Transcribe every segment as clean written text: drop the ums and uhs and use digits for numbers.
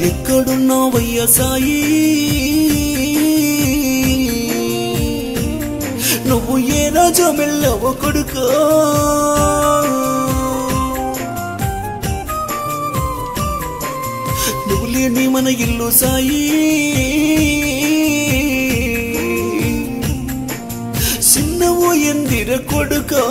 ఎక్కడున్నావయ్య సాయి నువ్వు ఏ రాజా మెల్లవ కొడుకా నువ్వు లేని మన ఇల్లు సాయి చిన్నవో ఎందిర కొడుకా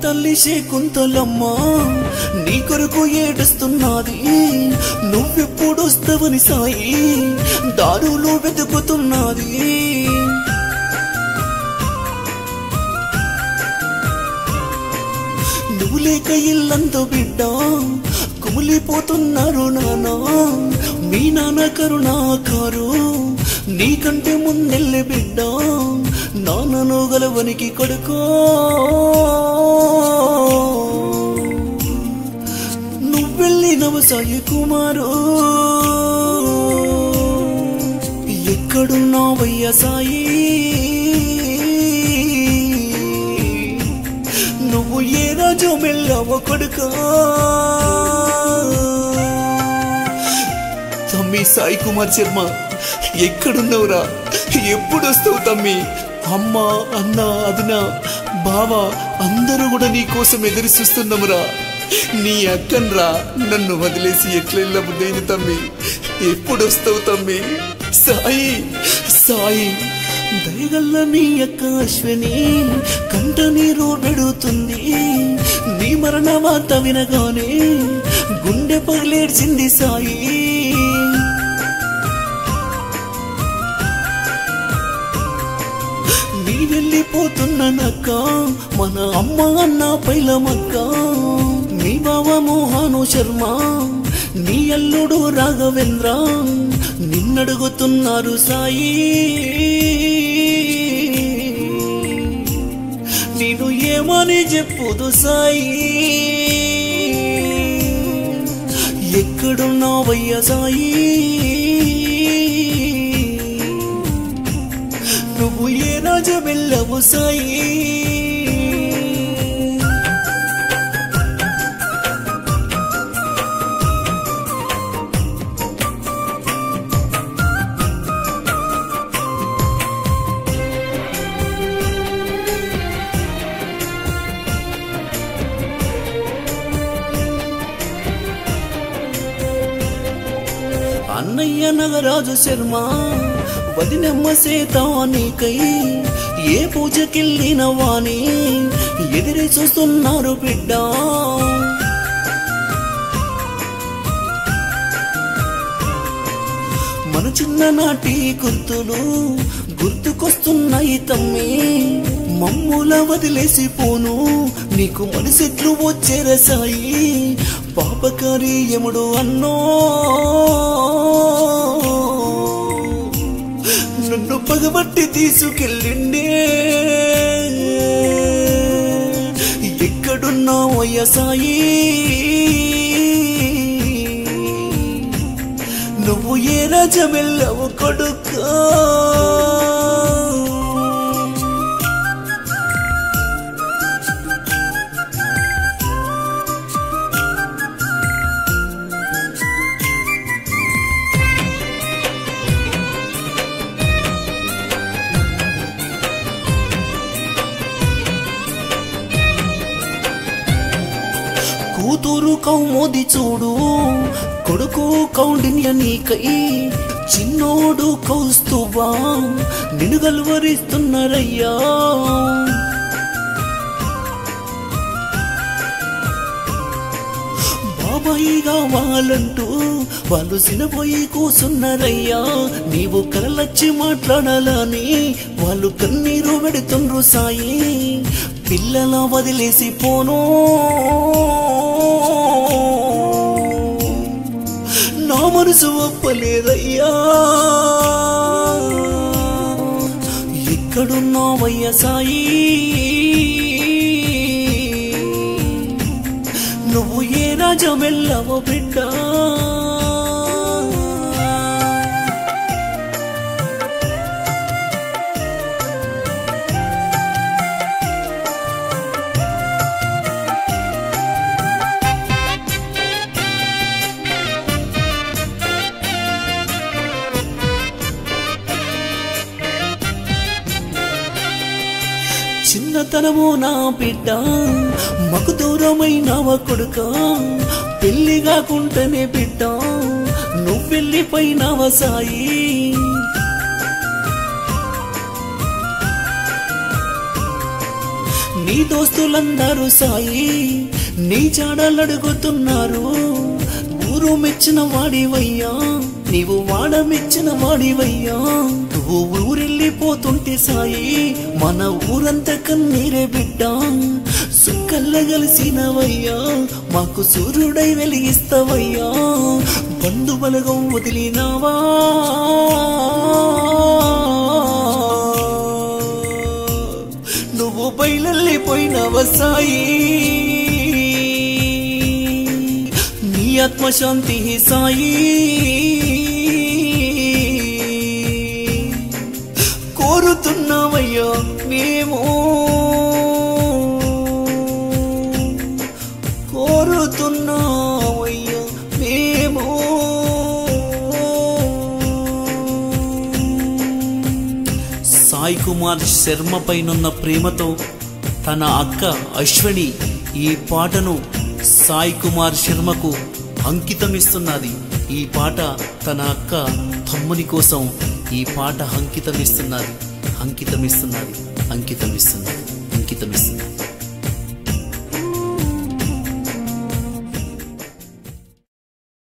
తల్లి శకుంతలమ్మ నీ కొరకు ఏడుస్తున్నది నువ్వెప్పుడు వస్తావని సాయి దారులో వెతుకుతున్నది నువ్వు లేక ఇల్లంతా బిడ్డ కుమిలిపోతున్నారు నానా మీ నాన్న కరుణాకారు నీకంటే ముందెళ్ళే బిడ్డ నాన్నను గలవనికి కొడుకో నువ్వెళ్ళినవ సాయి కుమారు ఎక్కడున్నావయ్య సాయి నువ్వు ఏ రాజు మెల్లవ కొడుకా తమ్మి సాయి కుమార్ శర్మ ఎక్కడున్నావురా ఎప్పుడు వస్తావు తమ్మి అమ్మ అన్న అదినా బావ అందరూ కూడా నీ కోసం ఎదురు చూస్తున్నామురా నీ అక్కన్రా నన్ను వదిలేసి ఎట్లా బుద్ధైంది తమ్మి ఎప్పుడు వస్తావు తమ్మి సాయి సాయి దయగల్ల నీ అక్క అశ్విని కంట నీరు పెడుతుంది నీ మరణ వార్త వినగానే గుండె పగిలేడ్చింది సాయి నీ వెళ్ళిపోతున్నానక్క మన అమ్మ అన్న పైలమక్క నీ బావ మోహను శర్మ నీ అల్లుడు రాఘవేంద్ర నిన్నడుగుతున్నారు సాయి నేను ఏమని చెప్పుదు సాయి ఎక్కడున్నావయ్య సాయి నువ్వు ఏ రాజు వెళ్ళవు సాయి అన్నయ్య నగరాజు శర్మ వదినమ్మ సేతానికై ఏ పూజకెళ్ళిన వాణి ఎదిరి చూస్తున్నారు బిడ్డ మన చిన్ననాటి గుర్తులు గుర్తుకొస్తున్నాయి తమ్మి మమ్ముల వదిలేసి పోను నీకు మనసెట్లు వచ్చేరా సాయి పాపకారి యముడు అన్నో నన్ను పగబట్టి తీసుకెళ్ళిండే ఎక్కడున్నావయ్య సాయి నువ్వు ఏ రాజ వెళ్ళవు కొడుకా కూతురు కౌమోది చూడు కొడుకు కౌండిన్య నీకై చిన్నోడు కౌస్తువా నిన్ను గల్వరిస్తున్నారయ్యా బాబాయి కావాలంటూ వాళ్ళు సినపోయి కూసున్నారయ్యా నీవు కలలచ్చి మాట్లాడాలని వాళ్ళు కన్నీరు పెడుతుండ్రు సాయి పిల్లల వదిలేసి పోను నా మనసు ఒప్పలేదయ్యా ఎక్కడున్నావయ్య సాయి, నువ్వు ఏ రాజ్యం వెళ్ళావో బిడ్డ. చిన్నతనము నా బిడ్డ, మాకు దూరమైనవ కొడుక, పెళ్లి కాకుంటేనే బిడ్డ నువ్వెళ్ళిపోయినవ సాయి. నీ దోస్తులందరూ సాయి నీ జాడలడుగుతున్నారు. ఊరు మెచ్చిన వాడివయ్యా, నీవు వాడ మెచ్చిన వాడివయ్యా. నువ్వు ఊరెళ్ళిపోతుంటే సాయి మన ఊరంతా కన్నీరే బిడ్డ. సుక్కల్ల కలిసినవయ్యా, మాకు సూర్యుడై వెలిగిస్తావయ్యా. బంధు బలగం వదిలినావా, నువ్వు బయలెళ్ళిపోయినావ సాయి. నీ ఆత్మశాంతి సాయి కోరుతున్నావయ్యా మేము, కోరుతున్నావయ్యా మేము. సాయి కుమార్ శర్మ పైనున్న ప్రేమతో తన అక్క అశ్వని ఈ పాటను సాయి కుమార్ శర్మకు అంకితమిస్తున్నది. ఈ పాట తన అక్క తమ్ముని కోసం ఈ పాట అంకితమిస్తున్నది.